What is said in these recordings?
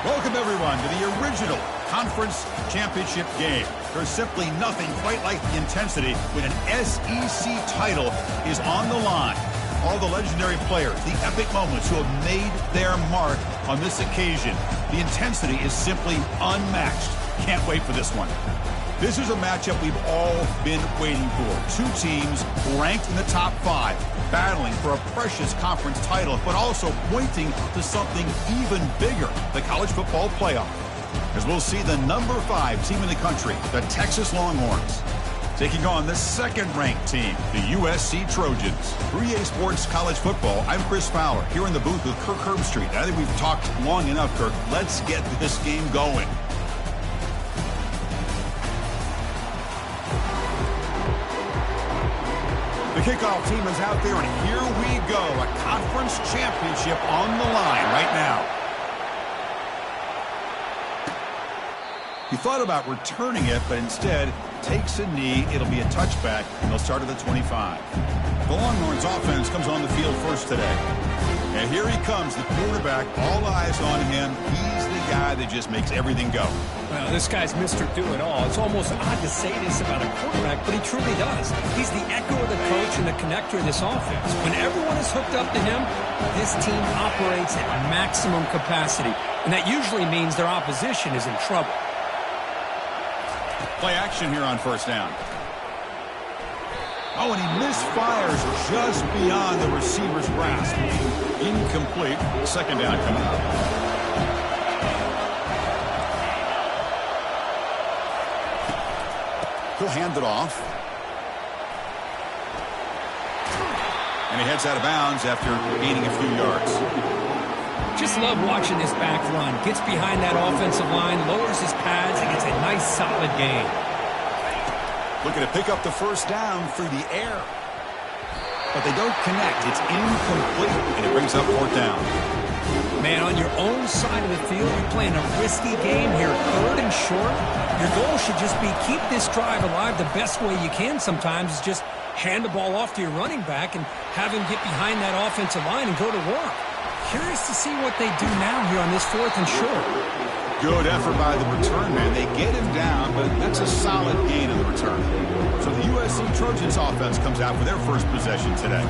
Welcome, everyone, to the original conference championship game. There's simply nothing quite like the intensity when an SEC title is on the line. All the legendary players, the epic moments who have made their mark on this occasion. The intensity is simply unmatched. Can't wait for this one. This is a matchup we've all been waiting for. Two teams ranked in the top 5, battling for a precious conference title, but also pointing to something even bigger, the college football playoff. As we'll see the number 5 team in the country, the Texas Longhorns, taking on the second-ranked team, the USC Trojans. For EA Sports College Football, I'm Chris Fowler, here in the booth with Kirk Herbstreit. I think we've talked long enough, Kirk. Let's get this game going. The kickoff team is out there, and here we go. A conference championship on the line right now. He thought about returning it, but instead takes a knee. It'll be a touchback, and they'll start at the 25. The Longhorns offense comes on the field first today. And here he comes, the quarterback. All eyes on him. He's the guy that just makes everything go. Well, this guy's Mr. Do-It-All. It's almost odd to say this about a quarterback, but he truly does. He's the echo of the coach and the connector of this offense. When everyone is hooked up to him, this team operates at maximum capacity, and that usually means their opposition is in trouble. Play action here on first down. Oh, and he misfires just beyond the receiver's grasp. Incomplete. Second down coming up. He'll hand it off. And he heads out of bounds after gaining a few yards. Just love watching this back run. Gets behind that offensive line, lowers his pads, and gets a nice solid gain. Looking to pick up the first down through the air. But they don't connect. It's incomplete, and it brings up fourth down. Man, on your own side of the field, you're playing a risky game here, third and short. Your goal should just be keep this drive alive the best way you can sometimes is just hand the ball off to your running back and have him get behind that offensive line and go to work. Curious to see what they do now here on this fourth and short. Good effort by the return man. They get him down, but that's a solid gain on the return. So the USC Trojans offense comes out for their first possession today.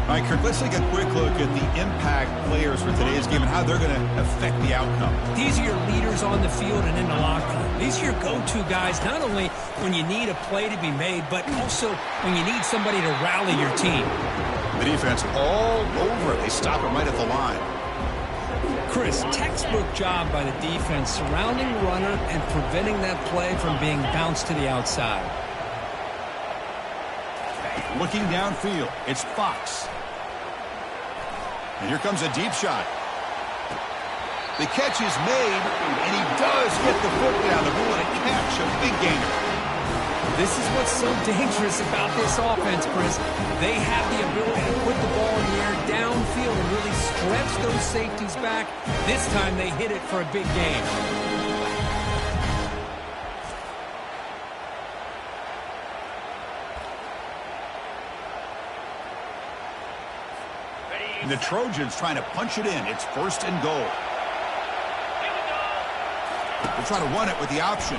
All right, Kirk, let's take a quick look at the impact players for today's game and how they're going to affect the outcome. These are your leaders on the field and in the locker room. These are your go-to guys, not only when you need a play to be made, but also when you need somebody to rally your team. The defense all over it. They stop it right at the line. Chris, textbook job by the defense surrounding the runner and preventing that play from being bounced to the outside. Looking downfield, it's Fox. And here comes a deep shot. The catch is made, and he does get the foot down. They're going to catch a big gainer. This is what's so dangerous about this offense, Chris. They have the ability to put the ball in the air downfield and really stretch those safeties back. This time they hit it for a big gain. And the Trojans trying to punch it in. It's first and goal. They'll try to run it with the option.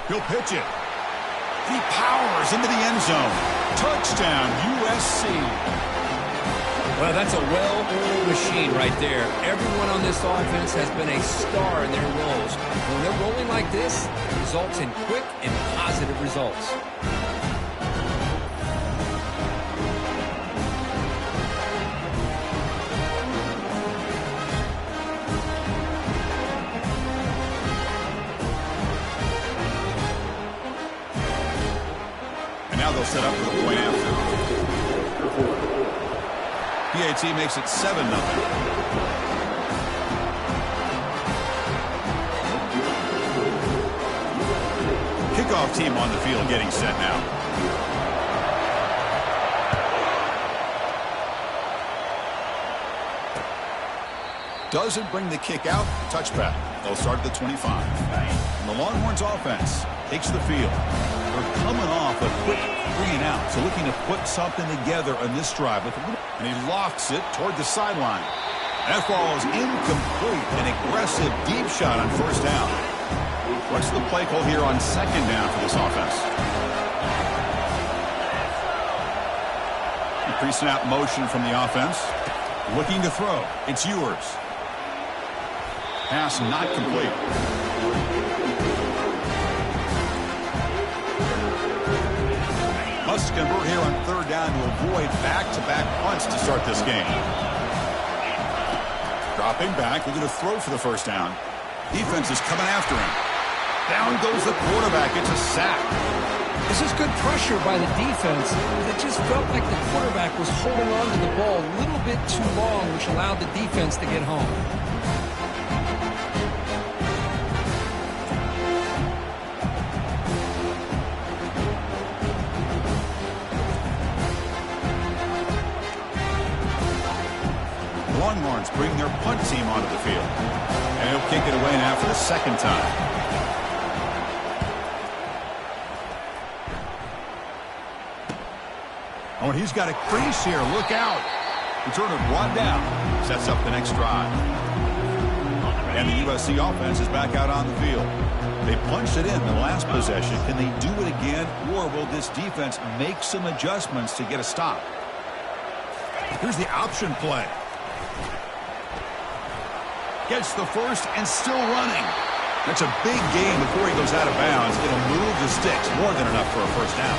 He'll pitch it. He powers into the end zone. Touchdown, USC. Well, that's a well-oiled machine right there. Everyone on this offense has been a star in their roles. When they're rolling like this, it results in quick and positive results. Now they'll set up for the point after. PAT makes it 7-0. Kickoff team on the field getting set now. Doesn't bring the kick out. Touchback. They'll start at the 25. And the Longhorns offense takes the field. They're coming off a quick 3-and-out, so looking to put something together on this drive. And he lofts it toward the sideline. That ball is incomplete. An aggressive deep shot on first down. What's the play call here on second down for this offense? Pre-snap motion from the offense. Looking to throw. It's yours. Pass not complete. Must convert here on third down to avoid back-to-back punts to start this game. Dropping back, looking to throw for the first down. Defense is coming after him. Down goes the quarterback. It's a sack. This is good pressure by the defense. It just felt like the quarterback was holding on to the ball a little bit too long, which allowed the defense to get home. Longhorns bring their punt team onto the field. And he'll kick it away now for the second time. Oh, and he's got a crease here. Look out. Returner brought down. Sets up the next drive. And the USC offense is back out on the field. They punched it in the last possession. Can they do it again, or will this defense make some adjustments to get a stop? Here's the option play. Gets the first and still running. That's a big gain before he goes out of bounds. It'll move the sticks. More than enough for a first down.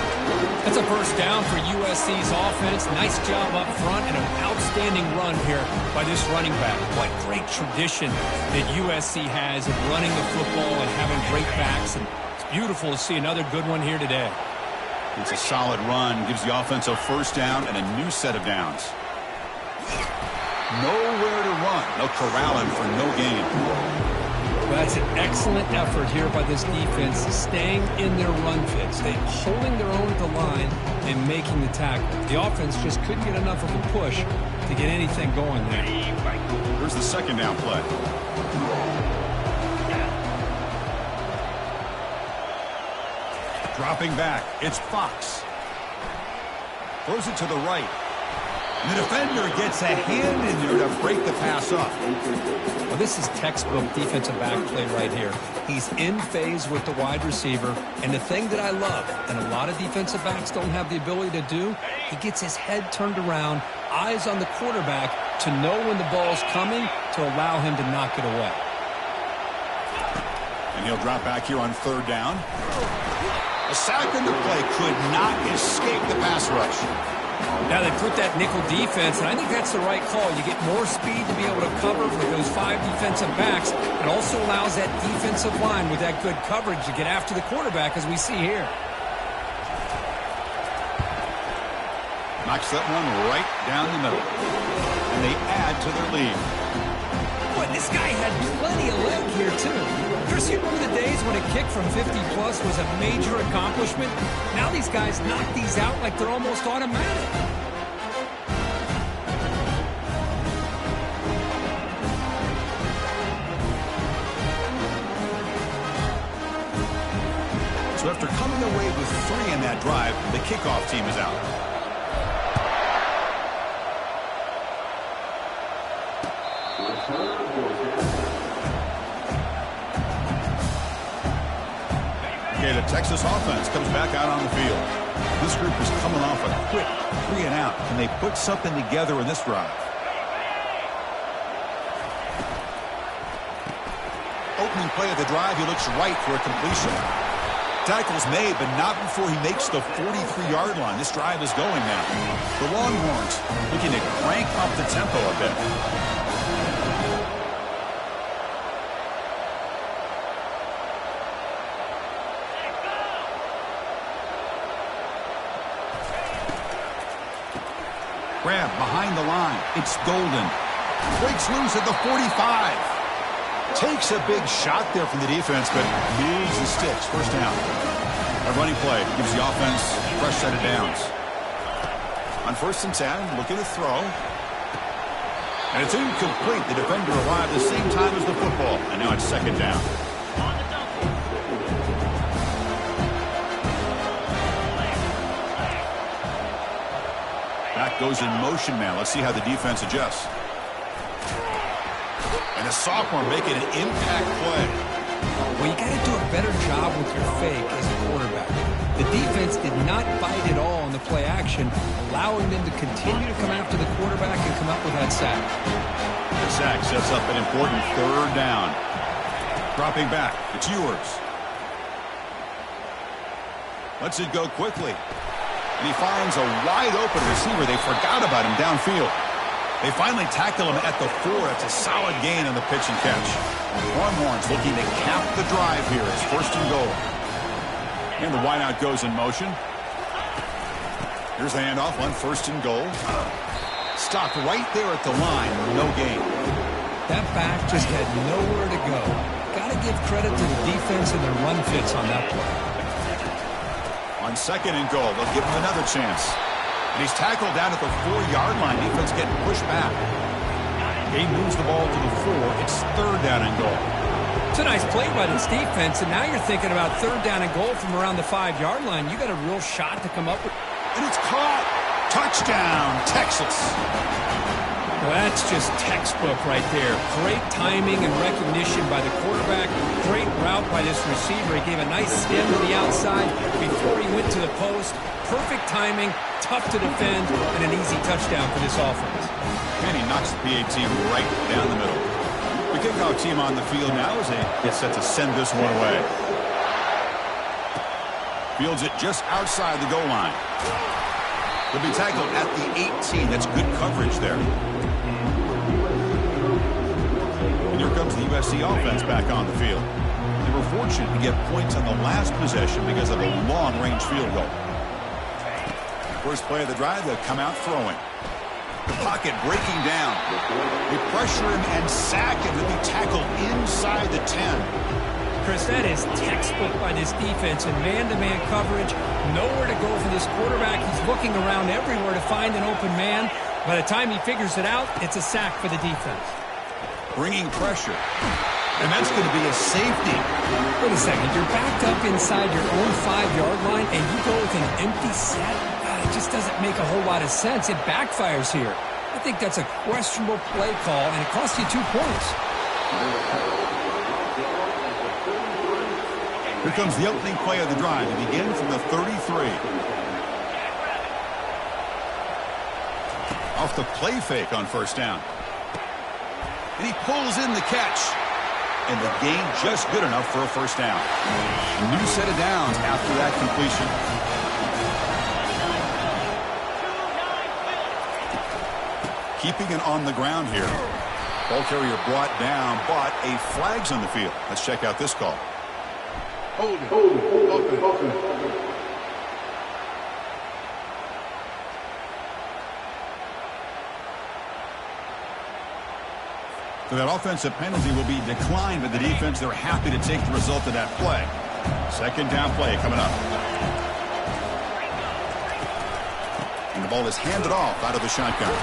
That's a first down for USC's offense. Nice job up front and an outstanding run here by this running back. What great tradition that USC has of running the football and having great backs. And it's beautiful to see another good one here today. It's a solid run. Gives the offense a first down and a new set of downs. Nowhere to run. They'll corral him for no gain. Well, that's an excellent effort here by this defense, staying in their run fits. They holding their own at the line and making the tackle. The offense just couldn't get enough of a push to get anything going there. Here's the second down play. Dropping back. It's Fox. Throws it to the right. The defender gets a hand in there to break the pass up. Well, this is textbook defensive back play right here. He's in phase with the wide receiver. And the thing that I love, and a lot of defensive backs don't have the ability to do, he gets his head turned around, eyes on the quarterback to know when the ball's coming to allow him to knock it away. And he'll drop back here on third down. A sack in the play could not escape the pass rush. Now they put that nickel defense, and I think that's the right call. You get more speed to be able to cover with those 5 defensive backs. It also allows that defensive line with that good coverage to get after the quarterback, as we see here. Knocks that one right down the middle. And they add to their lead. Boy, this guy had plenty of leg here, too. You ever seen one of the days when a kick from 50-plus was a major accomplishment? Now these guys knock these out like they're almost automatic. So after coming away with 3 in that drive, the kickoff team is out. Okay, the Texas offense comes back out on the field. This group is coming off a quick 3 and out. Can they put something together in this drive? Opening play of the drive, he looks right for a completion. Tackle's made, but not before he makes the 43-yard line. This drive is going now. The Longhorns looking to crank up the tempo a bit. Grab behind the line. It's Golden. Breaks loose at the 45. Takes a big shot there from the defense, but moves the sticks. First down. A running play gives the offense a fresh set of downs. On 1st and 10, looking to throw. And it's incomplete. The defender arrived at the same time as the football. And now it's 2nd down. Back goes in motion now. Let's see how the defense adjusts. And the sophomore making an impact play. Well, you got to do a better job with your fake as a quarterback. The defense did not bite at all on the play action, allowing them to continue to come after the quarterback and come up with that sack. The sack sets up an important third down. Dropping back, it's yours. Lets it go quickly. And he finds a wide-open receiver. They forgot about him downfield. They finally tackle him at the 4. That's a solid gain on the pitch and catch. Longhorns looking to cap the drive here. It's first and goal. And the wideout goes in motion. Here's the handoff on first and goal. Stopped right there at the line. No gain. That back just had nowhere to go. Got to give credit to the defense and their run fits on that play. On second and goal, they'll give him another chance. And he's tackled down at the 4-yard line. Defense getting pushed back. He moves the ball to the 4. It's third down and goal. It's a nice play by this defense, and now you're thinking about third down and goal from around the 5-yard line. You got a real shot to come up with. And it's caught. Touchdown, Texas. Well, that's just textbook right there. Great timing and recognition by the quarterback. Great route by this receiver. He gave a nice stem to the outside before he went to the post. Perfect timing, tough to defend, and an easy touchdown for this offense. And he knocks the PAT right down the middle. The kickoff team on the field now as they get set to send this one away. Fields it just outside the goal line. He'll be tackled at the 18. That's good coverage there. And here comes the USC offense back on the field. They were fortunate to get points on the last possession because of a long-range field goal. First play of the drive, they'll come out throwing. The pocket breaking down. They pressure him and sack him. He'll be tackled inside the 10. Chris, that is textbook by this defense in man-to-man coverage. Nowhere to go for this quarterback. He's looking around everywhere to find an open man. By the time he figures it out, it's a sack for the defense. Bringing pressure. And that's going to be a safety. Wait a second. You're backed up inside your own 5-yard line, and you go with an empty set? It just doesn't make a whole lot of sense. It backfires here. I think that's a questionable play call, and it costs you 2 points. Here comes the opening play of the drive. It begins from the 33. Off the play fake on first down. And he pulls in the catch. And the gain just good enough for a first down. A new set of downs after that completion. Keeping it on the ground here. Ball carrier brought down, but a flag's on the field. Let's check out this call. Hold it. Open. So that offensive penalty will be declined by the defense. They're happy to take the result of that play. Second down play coming up. And the ball is handed off out of the shotgun.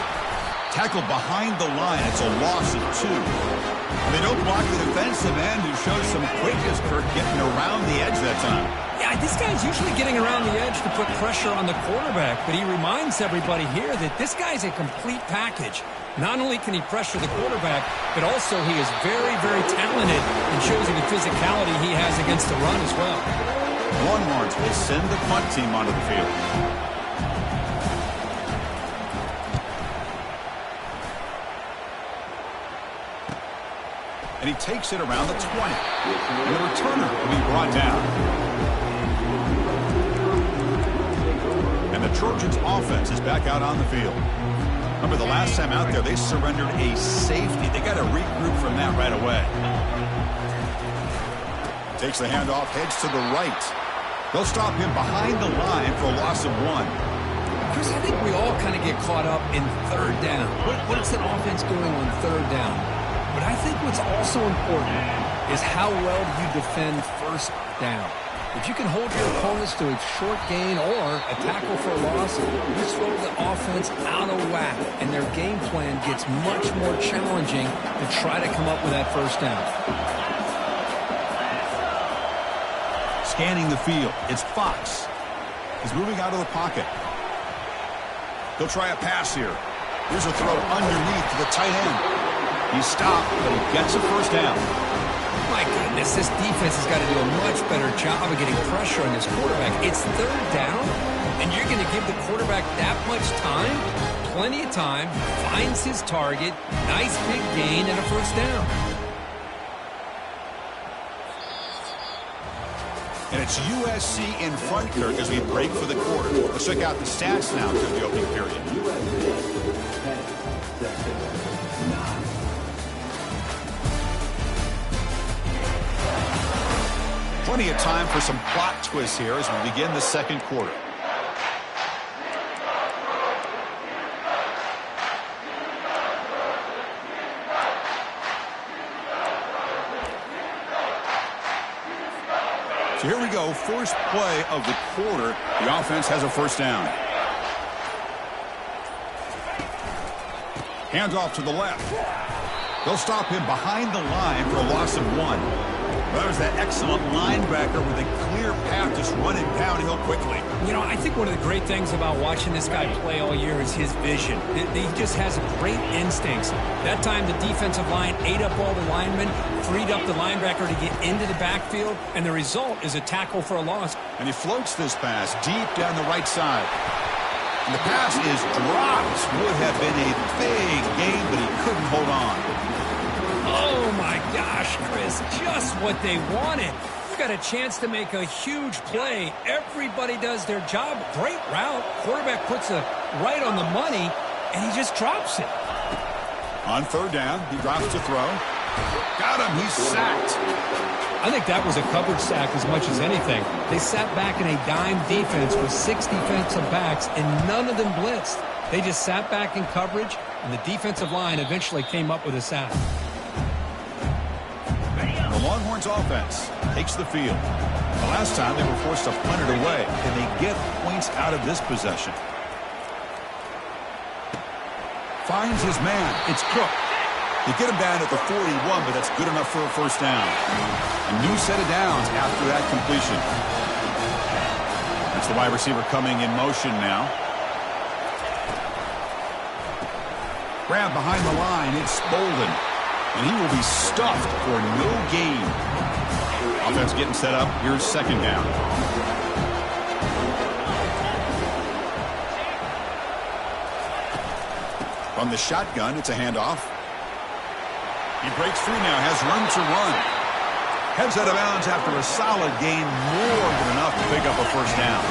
Tackled behind the line. It's a loss of 2. They don't block the defensive end, who shows some quickness, Kirk, getting around the edge that time. Yeah, this guy's usually getting around the edge to put pressure on the quarterback, but he reminds everybody here that this guy's a complete package. Not only can he pressure the quarterback, but also he is very, very talented and shows you the physicality he has against the run as well. Longhorns will send the punt team onto the field. And he takes it around the 20. And the returner will be brought down. And the Trojans offense is back out on the field. Remember the last time out there, they surrendered a safety. They got to regroup from that right away. Takes the handoff, heads to the right. They'll stop him behind the line for a loss of 1. Chris, I think we all kind of get caught up in third down. What's an offense doing on third down? But I think what's also important is how well you defend first down. If you can hold your opponents to a short gain or a tackle for a loss, you throw the offense out of whack, and their game plan gets much more challenging to try to come up with that first down. Scanning the field, it's Fox. He's moving out of the pocket. He'll try a pass here. Here's a throw underneath to the tight end. He's stopped, but he gets a first down. My goodness, this defense has got to do a much better job of getting pressure on this quarterback. It's third down, and you're going to give the quarterback that much time? Plenty of time, finds his target, nice big gain, and a first down. And it's USC in front, Kirk, as we break for the quarter. Let's check out the stats now through the opening period. Plenty of time for some plot twists here as we begin the second quarter. So here we go, first play of the quarter. The offense has a first down. Hands off to the left. They'll stop him behind the line for a loss of 1. Well, there's that excellent linebacker with a clear path just running downhill quickly. You know, I think one of the great things about watching this guy play all year is his vision. He just has great instincts. That time the defensive line ate up all the linemen, freed up the linebacker to get into the backfield, and the result is a tackle for a loss. And he floats this pass deep down the right side. And the pass is dropped. Would have been a big gain, but he couldn't hold on. Oh, my gosh, Chris, just what they wanted. You've got a chance to make a huge play. Everybody does their job. Great route. Quarterback puts it right on the money, and he just drops it. On third down, he drops to throw. Got him. He's sacked. I think that was a coverage sack as much as anything. They sat back in a dime defense with 6 defensive backs, and none of them blitzed. They just sat back in coverage, and the defensive line eventually came up with a sack. The Longhorns offense takes the field. The last time they were forced to punt it away. Can they get points out of this possession? Finds his man. It's Cook. They get him down at the 41, but that's good enough for a first down. A new set of downs after that completion. That's the wide receiver coming in motion now. Grab behind the line. It's Bolden. And he will be stuffed for no gain. Offense getting set up. Here's second down. From the shotgun, it's a handoff. He breaks free now, has room to run. Heads out of bounds after a solid gain, more than enough to pick up a first down.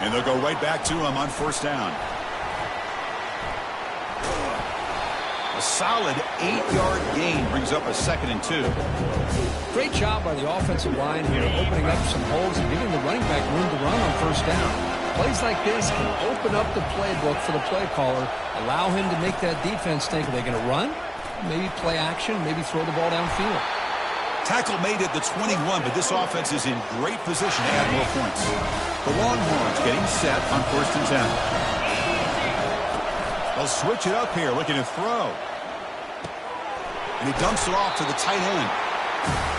And they'll go right back to him on first down. A solid 8-yard gain brings up a 2nd and 2. Great job by the offensive line here, opening up some holes and giving the running back room to run on first down. Plays like this can open up the playbook for the play caller, allow him to make that defense think, are they going to run? Maybe play action, maybe throw the ball downfield. Tackle made at the 21, but this offense is in great position to add more points. The Longhorns getting set on first and 10. They'll switch it up here, looking to throw. And he dumps it off to the tight end.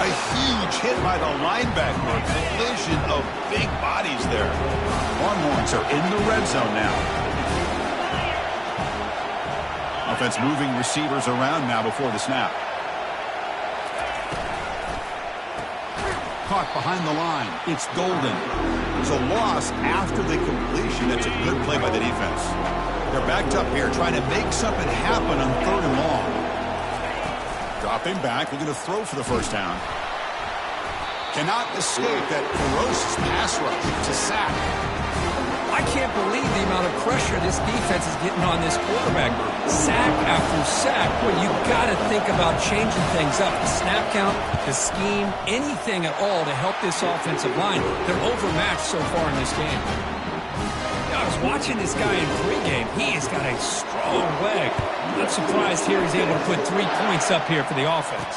A huge hit by the linebacker. Collision of big bodies there. Longhorns are in the red zone now. Offense moving receivers around now before the snap. Caught behind the line. It's Golden. There's a loss after the completion. That's a good play by the defense. They're backed up here trying to make something happen on third and long. Dropping back, looking to throw for the first down. Cannot escape that ferocious pass rush. It's a sack. I can't believe the amount of pressure this defense is getting on this quarterback. Sack after sack. Well, you got to think about changing things up. The snap count, the scheme, anything at all to help this offensive line. They're overmatched so far in this game. I was watching this guy in pregame. He has got a strong leg. I'm not surprised here he's able to put 3 points up here for the offense.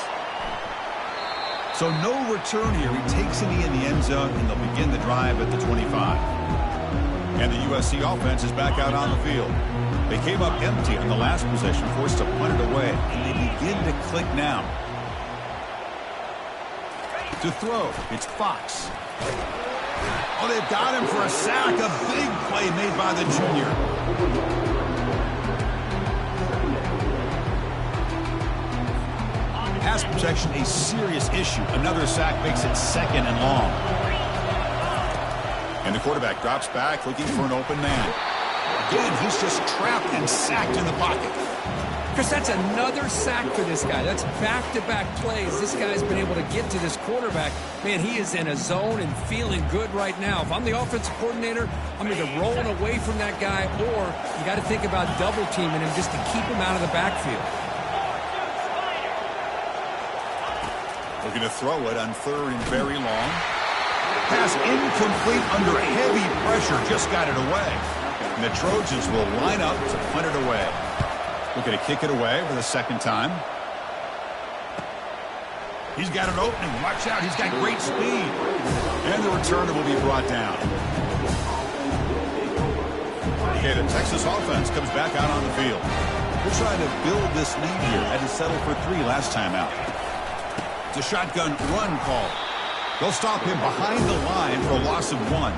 So no return here. He takes it in the end zone, and they'll begin the drive at the 25. And the USC offense is back out on the field. They came up empty on the last possession, forced to punt it away, and they begin to click now. To throw, it's Fox. Oh, they've got him for a sack. A big play made by the junior. Pass protection, a serious issue. Another sack makes it 2nd and long. And the quarterback drops back looking for an open man. Again, he's just trapped and sacked in the pocket. Chris, that's another sack for this guy. That's back-to-back plays. This guy's been able to get to this quarterback. Man, he is in a zone and feeling good right now. If I'm the offensive coordinator, I'm either rolling away from that guy or you got to think about double-teaming him just to keep him out of the backfield. Looking to throw it on 3rd and very long. Pass incomplete under heavy pressure. Just got it away. And the Trojans will line up to punt it away. Looking to kick it away for the 2nd time. He's got an opening. Watch out. He's got great speed. And the returner will be brought down. Okay, the Texas offense comes back out on the field. They're trying to build this lead here. Had to settle for 3 last time out. It's a shotgun run call. They'll stop him behind the line for a loss of 1.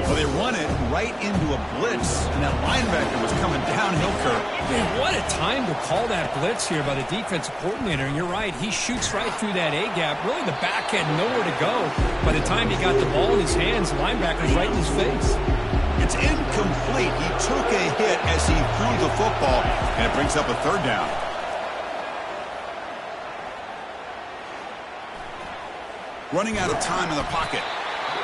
Well, they run it right into a blitz, and that linebacker was coming downhill curve. Man, what a time to call that blitz here by the defensive coordinator. And you're right, he shoots right through that A-gap. Really, the back had nowhere to go. By the time he got the ball in his hands, the linebacker's right in his face. It's incomplete. He took a hit as he threw the football, and it brings up a 3rd down. Running out of time in the pocket.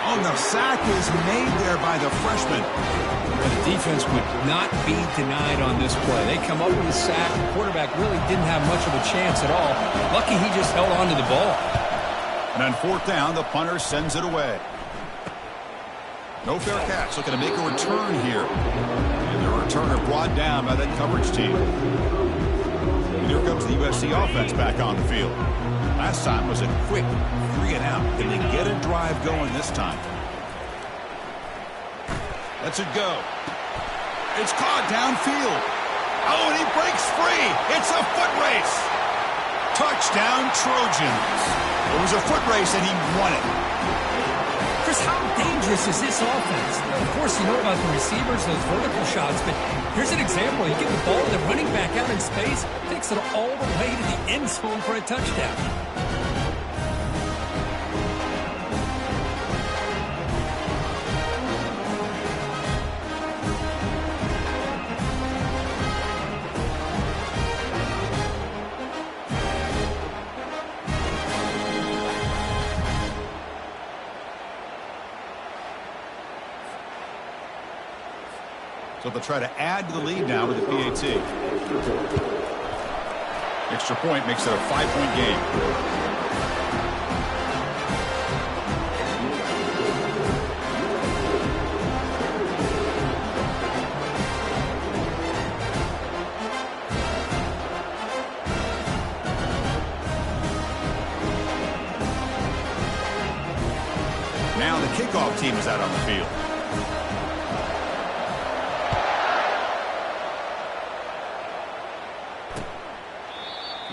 Oh, the sack is made there by the freshman. But the defense would not be denied on this play. They come up with a sack. The quarterback really didn't have much of a chance at all. Lucky he just held on to the ball. And on 4th down, the punter sends it away. No fair catch. Looking to make a return here. And the returner brought down by that coverage team. And here comes the USC offense back on the field. Last time was a quick 3 and out. Can they get a drive going this time? Lets it go. It's caught downfield. Oh, and he breaks free. It's a foot race. Touchdown, Trojans. It was a foot race, and he won it. Chris, how dangerous is this offense? Of course, you know about the receivers, those vertical shots, but here's an example. You give the ball to the running back out in space, takes it all the way to the end zone for a touchdown. So they'll try to add to the lead now with the PAT. Extra point makes it a 5-point game. Now the kickoff team is out on the field.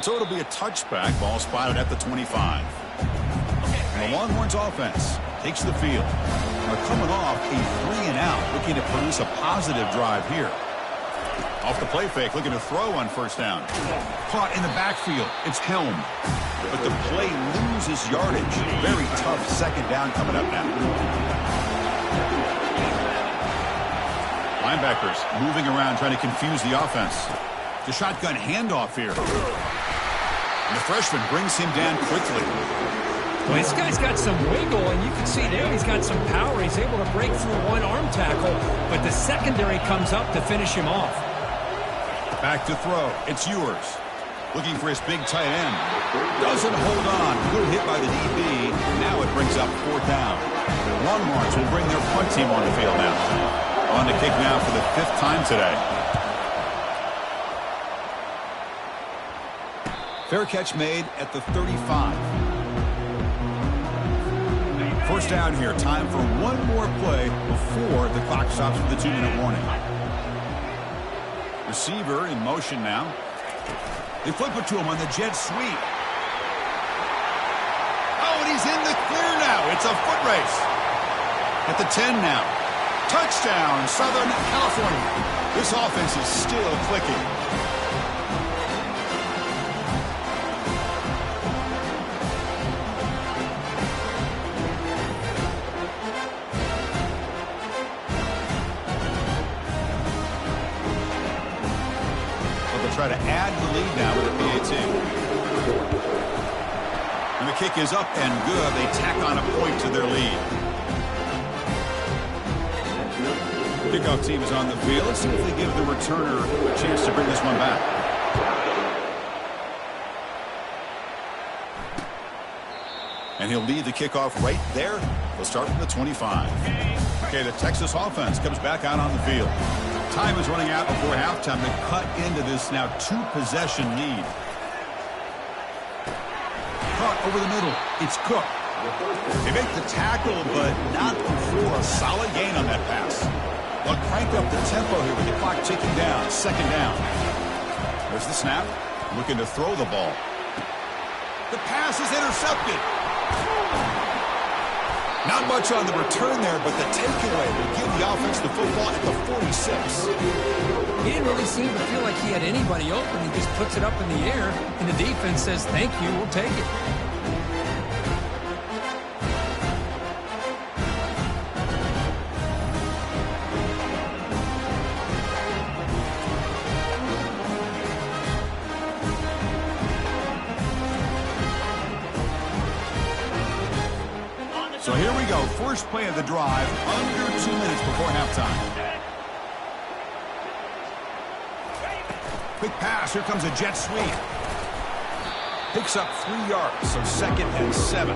So it'll be a touchback. Ball spotted at the 25. And the Longhorns offense takes the field. They're coming off a 3 and out, looking to produce a positive drive here. Off the play fake, looking to throw on 1st down. Caught in the backfield. It's Helm. But the play loses yardage. Very tough 2nd down coming up now. Linebackers moving around, trying to confuse the offense. The shotgun handoff here. And the freshman brings him down quickly. Well, this guy's got some wiggle, and you can see there he's got some power. He's able to break through one arm tackle, but the secondary comes up to finish him off. Back to throw. It's Ewers. Looking for his big tight end. Doesn't hold on. Good hit by the DB. Now it brings up 4th down. Longhorns will bring their punt team on the field now. On the kick now for the 5th time today. Fair catch made at the 35. 1st down here. Time for one more play before the clock stops with the 2-minute warning. Receiver in motion now. They flip it to him on the jet sweep. Oh, and he's in the clear now. It's a foot race. At the 10 now. Touchdown, Southern California. This offense is still clicking. Try to add the lead now with a PAT. And the kick is up and good. They tack on a point to their lead. Kickoff team is on the field. Let's see if they give the returner a chance to bring this one back. And he'll lead the kickoff right there. They'll start from the 25. Okay, the Texas offense comes back out on the field. Time is running out before halftime to cut into this now two-possession lead. Caught over the middle. It's Cook. They make the tackle, but not for a solid gain on that pass. They'll crank up the tempo here with the clock ticking down. Second down. There's the snap. Looking to throw the ball. The pass is intercepted. Not much on the return there, but the takeaway will give the offense the football at the 46. He didn't really seem to feel like he had anybody open. He just puts it up in the air, and the defense says, thank you, we'll take it. So here we go. First play of the drive, under 2 minutes before halftime. Quick pass. Here comes a jet sweep. Picks up 3 yards, so 2nd and 7.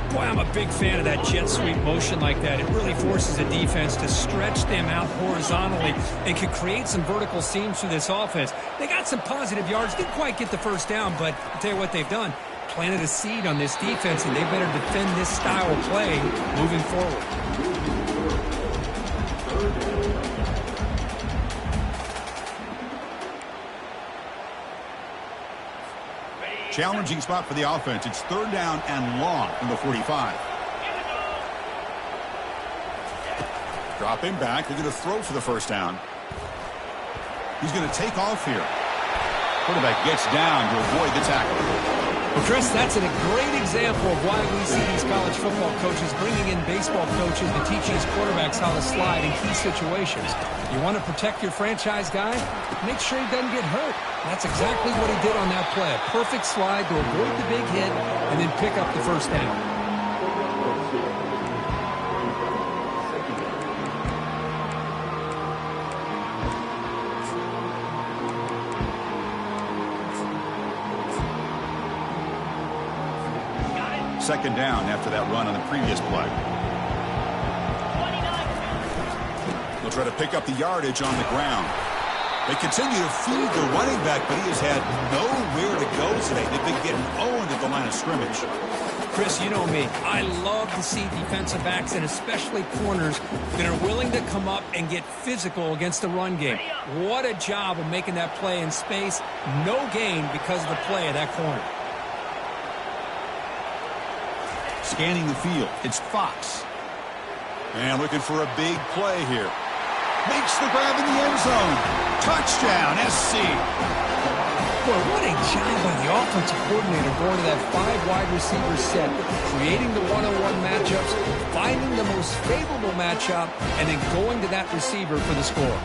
Boy, I'm a big fan of that jet sweep motion like that. It really forces the defense to stretch them out horizontally and can create some vertical seams through this offense. They got some positive yards. Didn't quite get the first down, but I'll tell you what they've done. Planted a seed on this defense, and they better defend this style of play moving forward. Challenging spot for the offense. It's 3rd down and long from the 45. Dropping back. They're going to throw for the first down. He's going to take off here. Quarterback gets down to avoid the tackle. Well, Chris, that's a great example of why we see these college football coaches bringing in baseball coaches to teach these quarterbacks how to slide in key situations. You want to protect your franchise guy? Make sure he doesn't get hurt. That's exactly what he did on that play. A perfect slide to avoid the big hit and then pick up the first down. Second down after that run on the previous play. They'll try to pick up the yardage on the ground. They continue to feed the running back, but he has had nowhere to go today. They've been getting owned at the line of scrimmage. Chris, you know me. I love to see defensive backs and especially corners that are willing to come up and get physical against the run game. What a job of making that play in space. No gain because of the play of that corner. Scanning the field, it's Fox. And looking for a big play here. Makes the grab in the end zone. Touchdown, SC. Boy, what a job by the offensive coordinator going to that 5 wide receiver set, creating the one-on-one matchups, finding the most favorable matchup, and then going to that receiver for the score.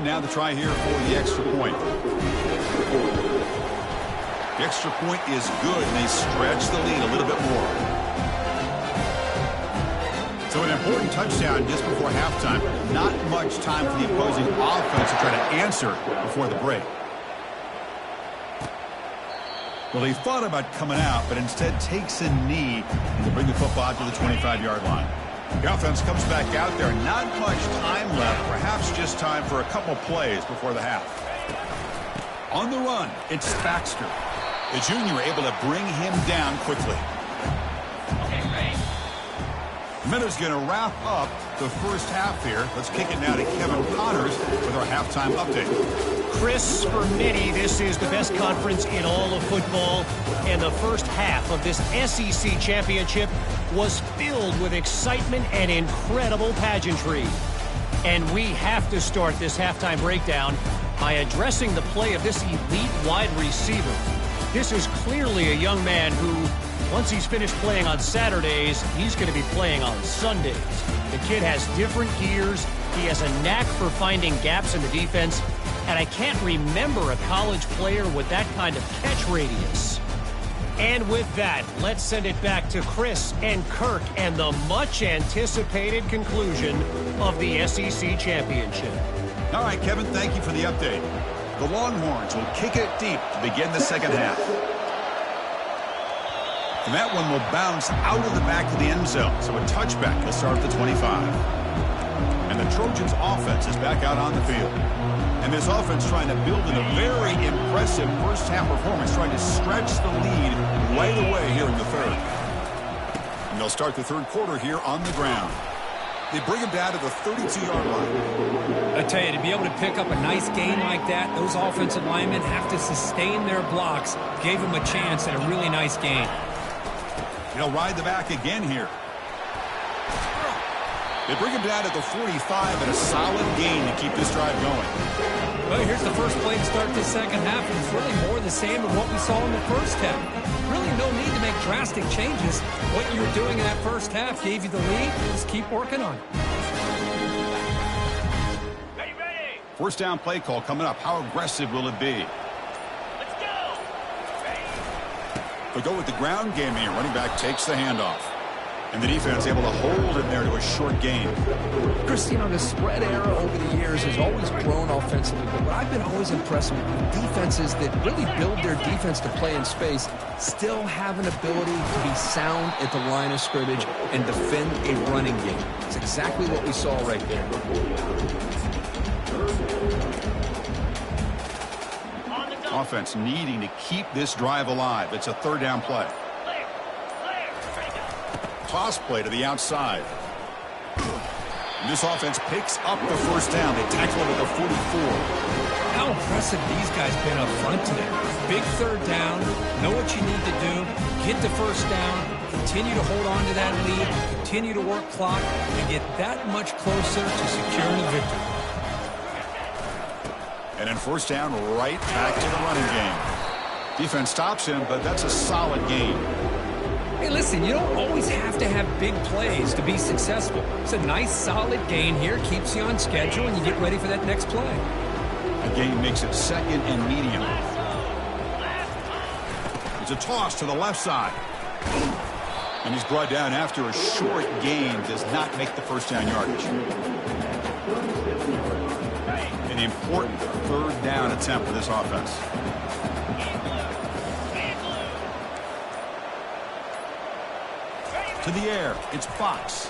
Now the try here for the extra point. The extra point is good, and they stretch the lead a little bit more. So an important touchdown just before halftime. Not much time for the opposing offense to try to answer before the break. Well, he thought about coming out, but instead takes a knee to bring the football out to the 25-yard line. The offense comes back out there. Not much time left. Perhaps just time for a couple plays before the half. On the run, it's Baxter. The junior able to bring him down quickly. Minuta's going to wrap up the first half here. Let's kick it now to Kevin Connors with our halftime update. Chris, for many, this is the best conference in all of football, and the first half of this SEC championship was filled with excitement and incredible pageantry. And we have to start this halftime breakdown by addressing the play of this elite wide receiver. This is clearly a young man who, once he's finished playing on Saturdays, he's going to be playing on Sundays. The kid has different gears. He has a knack for finding gaps in the defense. And I can't remember a college player with that kind of catch radius. And with that, let's send it back to Chris and Kirk and the much-anticipated conclusion of the SEC Championship. All right, Kevin, thank you for the update. The Longhorns will kick it deep to begin the second half. And that one will bounce out of the back of the end zone. So a touchback will start at the 25. And the Trojans' offense is back out on the field. And this offense trying to build in a very impressive first-half performance, trying to stretch the lead right away here in the third. And they'll start the third quarter here on the ground. They bring him down to the 32-yard line. I tell you, to be able to pick up a nice gain like that, those offensive linemen have to sustain their blocks. Gave him a chance at a really nice gain. He'll ride the back again here. They bring him down at the 45 and a solid gain to keep this drive going. Well, here's the first play to start this second half, and it's really more the same of what we saw in the first half. Really no need to make drastic changes. What you were doing in that first half gave you the lead. Just keep working on it. First down play call coming up. How aggressive will it be? Let's go! They go with the ground game here. Running back takes the handoff. And the defense able to hold him there to a short gain. Chris, you know, the spread era over the years has always grown offensively, but what I've been always impressed with defenses that really build their defense to play in space still have an ability to be sound at the line of scrimmage and defend a running game. It's exactly what we saw right there. Offense needing to keep this drive alive. It's a third down play. Toss play to the outside. And this offense picks up the first down. They tackle him at the 44. How impressive these guys been up front today. Big third down. Know what you need to do. Get the first down. Continue to hold on to that lead. Continue to work clock and get that much closer to securing a victory. And then first down right back to the running game. Defense stops him, but that's a solid gain. Hey, listen, you don't always have to have big plays to be successful. It's a nice, solid gain here. Keeps you on schedule, and you get ready for that next play. The gain makes it second and medium. It's a toss to the left side. And he's brought down after a short gain. Does not make the first down yardage. An important third down attempt for this offense. To the air, it's Fox.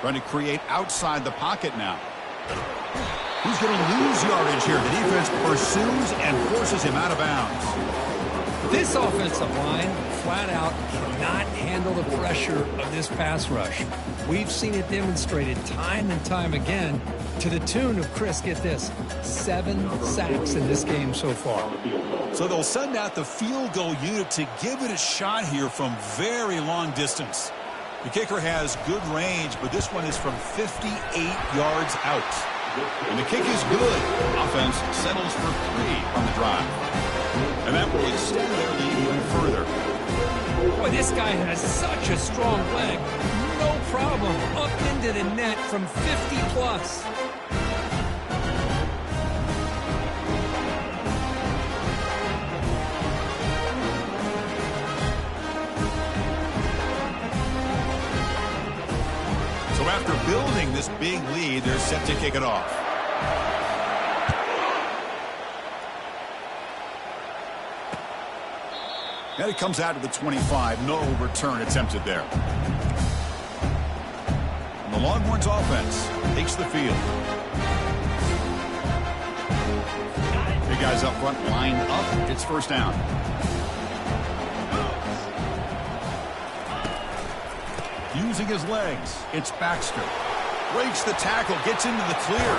Trying to create outside the pocket now. He's going to lose yardage here. The defense pursues and forces him out of bounds. This offensive line, flat out, cannot handle the pressure of this pass rush. We've seen it demonstrated time and time again to the tune of, Chris, get this, 7 sacks in this game so far. So they'll send out the field goal unit to give it a shot here from very long distance. The kicker has good range, but this one is from 58 yards out. And the kick is good. Offense settles for 3 on the drive. And that will extend their lead even further. Boy, this guy has such a strong leg. No problem. Up into the net from 50-plus. So after building this big lead, they're set to kick it off. And it comes out to the 25. No return attempted there. And the Longhorns offense takes the field. Big guys up front line up. It's first down. using his legs. It's Baxter. Breaks the tackle, gets into the clear.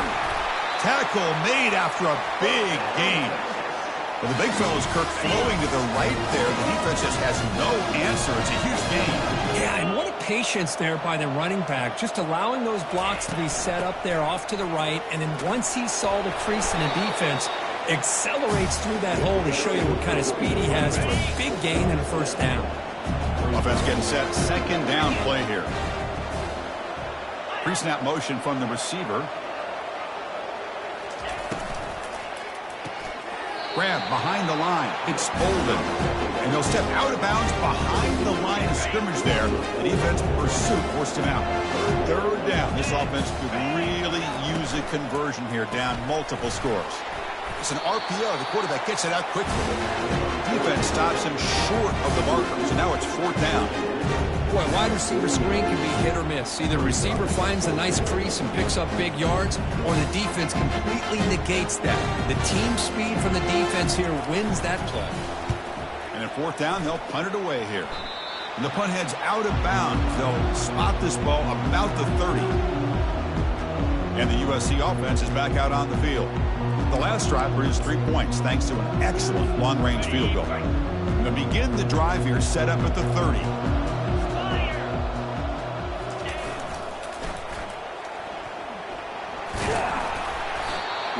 Tackle made after a big gain. Well, the big fellow's Kirk flowing to the right there. The defense just has no answer. It's a huge gain. Yeah, and what a patience there by the running back. Just allowing those blocks to be set up there off to the right. And then once he saw the crease in the defense, accelerates through that hole to show you what kind of speed he has for a big gain and a first down. Offense getting set. Second down play here. Pre-snap motion from the receiver. Grab behind the line. It's Bolden. And he'll step out of bounds behind the line of scrimmage there. The defense pursuit forced him out. Third down. This offense could really use a conversion here, down multiple scores. It's an RPO. The quarterback gets it out quickly. Defense stops him short of the marker. So now it's fourth down. Boy, wide receiver screen can be hit or miss. Either receiver finds a nice crease and picks up big yards, or the defense completely negates that. The team speed from the defense here wins that play. And at fourth down, they'll punt it away here. And the punt heads out of bounds. They'll spot this ball about the 30. And the USC offense is back out on the field. The last drive produced 3 points thanks to an excellent long-range field goal. And to begin the drive here, set up at the 30.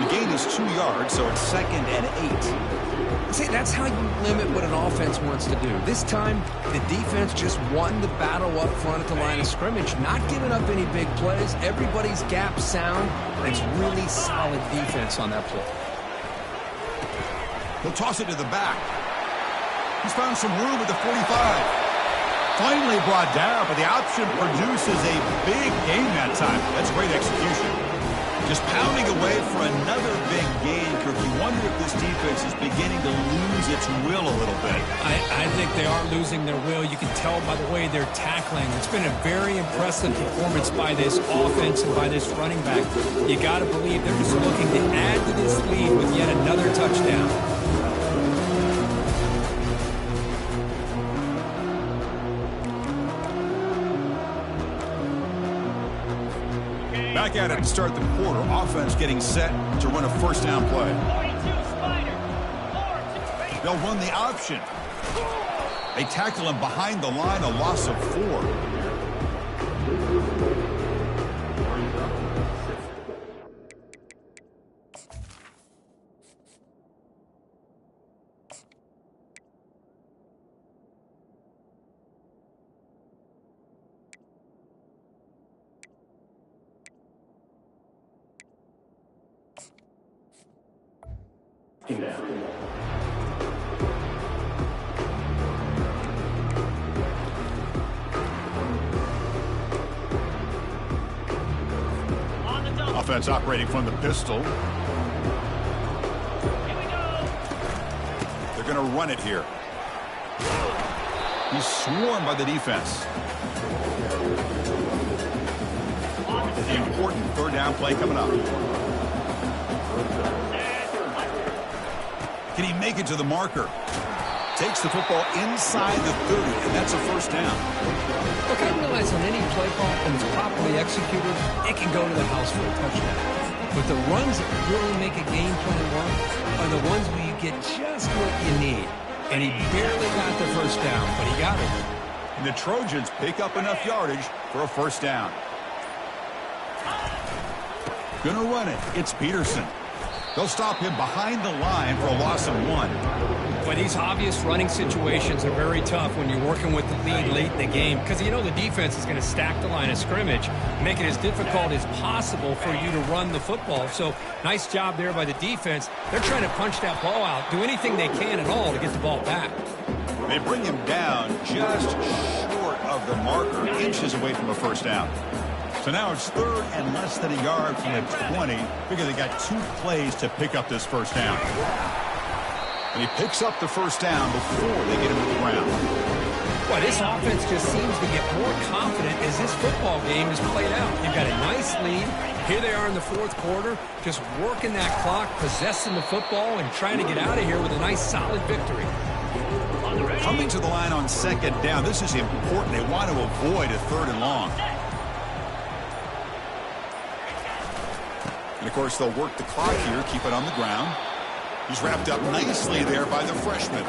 The gain is 2 yards, so it's 2nd and 8. See, that's how you limit what an offense wants to do. This time, the defense just won the battle up front at the line of scrimmage, not giving up any big plays. Everybody's gap sound. It's really solid defense on that play. He'll toss it to the back. He's found some room at the 45. Finally brought down, but the option produces a big gain that time. That's great execution. Just pounding away for another big gain. Kirk, you wonder if this defense is beginning to lose its will a little bit. I think they are losing their will. You can tell by the way they're tackling. It's been a very impressive performance by this offense and by this running back. You got to believe they're just looking to add to this lead with yet another touchdown. Back at it to start the quarter. Offense getting set to run a first down play. They'll run the option. They tackle him behind the line, a loss of 4. Offense operating from the pistol. They're going to run it here. He's swarmed by the defense. The important third down play coming up. Can he make it to the marker? Takes the football inside the 30, and that's a first down. Look, I realize on any play call, when it's properly executed, it can go to the house for a touchdown. But the runs that really make a game plan work are the ones where you get just what you need. And he barely got the first down, but he got it. And the Trojans pick up enough yardage for a first down. Gonna run it. It's Peterson. They'll stop him behind the line for a loss of 1. But these obvious running situations are very tough when you're working with the lead late in the game because you know the defense is going to stack the line of scrimmage, make it as difficult as possible for you to run the football. So nice job there by the defense. They're trying to punch that ball out, do anything they can at all to get the ball back. They bring him down just short of the marker, inches away from a first down. So now it's 3rd and less than a yard from the 20 because they got 2 plays to pick up this first down. And he picks up the first down before they get him to the ground. Boy, this offense just seems to get more confident as this football game is played out. You've got a nice lead. Here they are in the 4th quarter, just working that clock, possessing the football, and trying to get out of here with a nice, solid victory. Coming to the line on second down. This is important. They want to avoid a 3rd and long. And, of course, they'll work the clock here, keep it on the ground. He's wrapped up nicely there by the freshman.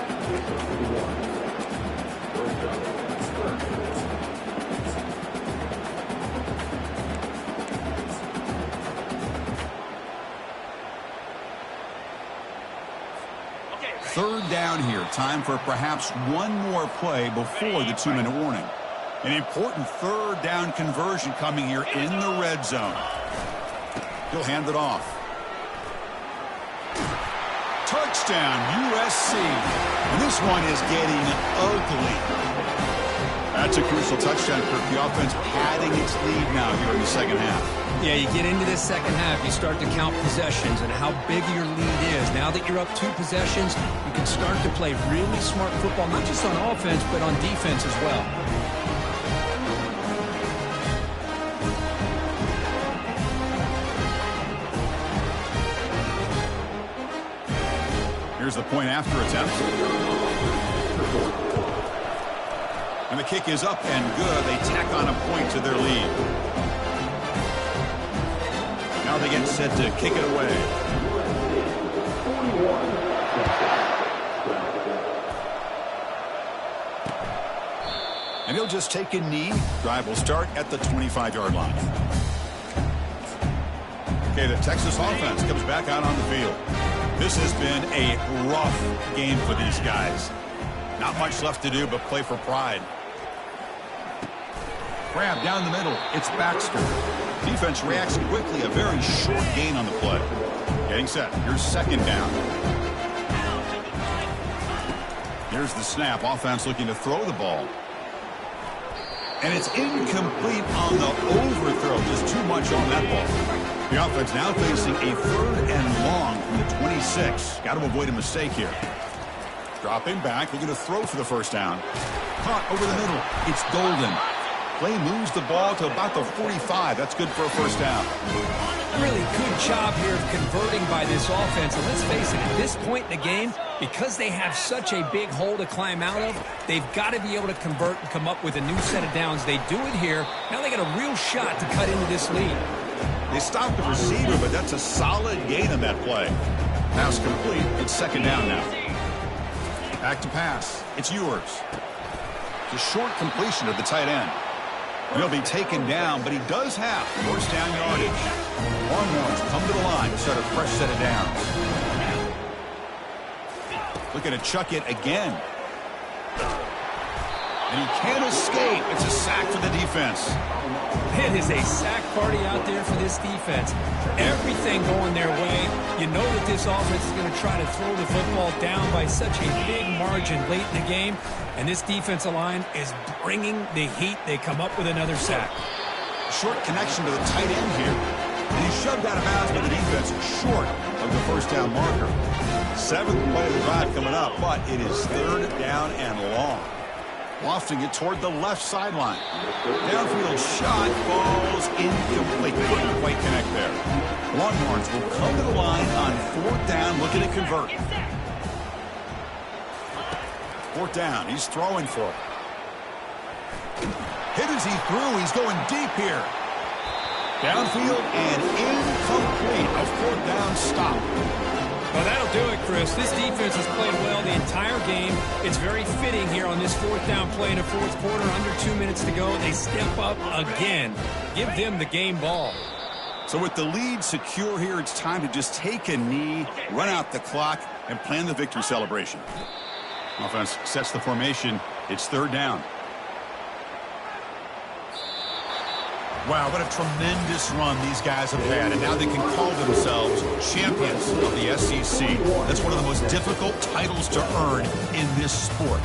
Third down here. Time for perhaps one more play before the 2-minute warning. An important 3rd down conversion coming here in the red zone. He'll hand it off. Touchdown, USC. And this one is getting ugly. That's a crucial touchdown, Kirk. The offense padding its lead now here in the second half. Yeah, you get into this second half, you start to count possessions and how big your lead is. Now that you're up 2 possessions, you can start to play really smart football, not just on offense, but on defense as well. Here's the point after attempt. And the kick is up and good. They tack on a point to their lead. Now they get set to kick it away. And he'll just take a knee. Drive will start at the 25-yard line. Okay, the Texas offense comes back out on the field. This has been a rough game for these guys. Not much left to do but play for pride. Grab down the middle. It's Baxter. Defense reacts quickly. A very short gain on the play. Getting set. Here's second down. Here's the snap. Offense looking to throw the ball. And it's incomplete on the overthrow. Just too much on that ball. The offense now facing a 3rd and long from the 26. Got to avoid a mistake here. Dropping back. Looking to throw for the first down. Caught over the middle. It's Golden. Play moves the ball to about the 45. That's good for a first down. Really good job here of converting by this offense. And let's face it, at this point in the game, because they have such a big hole to climb out of, they've got to be able to convert and come up with a new set of downs. They do it here. Now they got a real shot to cut into this lead. They stopped the receiver, but that's a solid gain on that play. Pass complete. It's second down now. Back to pass. It's yours. It's a short completion of the tight end. He'll be taken down, but he does have first down yardage. Longhorns come to the line to start a fresh set of downs. Looking to chuck it again. And he can't escape. It's a sack for the defense. It is a sack party out there for this defense. Everything going their way. You know that this offense is going to try to throw the football down by such a big margin late in the game. And this defensive line is bringing the heat. They come up with another sack. Short connection to the tight end here. And he's shoved out of bounds by the defense short of the first down marker. 7th play of the drive coming up, but it is 3rd down and long. Lofting it toward the left sideline. Downfield shot falls incomplete. They couldn't quite connect there. Longhorns will come to the line on 4th down, looking to convert. 4th down. He's throwing for it. Hit as he threw. He's going deep here. Downfield and incomplete. A 4th down stop. Well, that'll do it, Chris. This defense has played well the entire game. It's very fitting here on this 4th down play in the 4th quarter. Under 2 minutes to go. They step up again. Give them the game ball. So with the lead secure here, it's time to just take a knee, run out the clock, and plan the victory celebration. Offense sets the formation. It's 3rd down. Wow, what a tremendous run these guys have had, and now they can call themselves champions of the SEC. That's one of the most difficult titles to earn in this sport.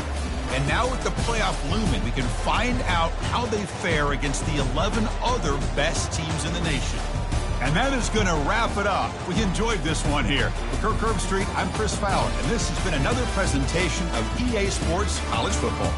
And now with the playoff looming, we can find out how they fare against the 11 other best teams in the nation. And that is going to wrap it up. We enjoyed this one here. For Kirk Herbstreit, I'm Chris Fowler, and this has been another presentation of EA Sports College Football.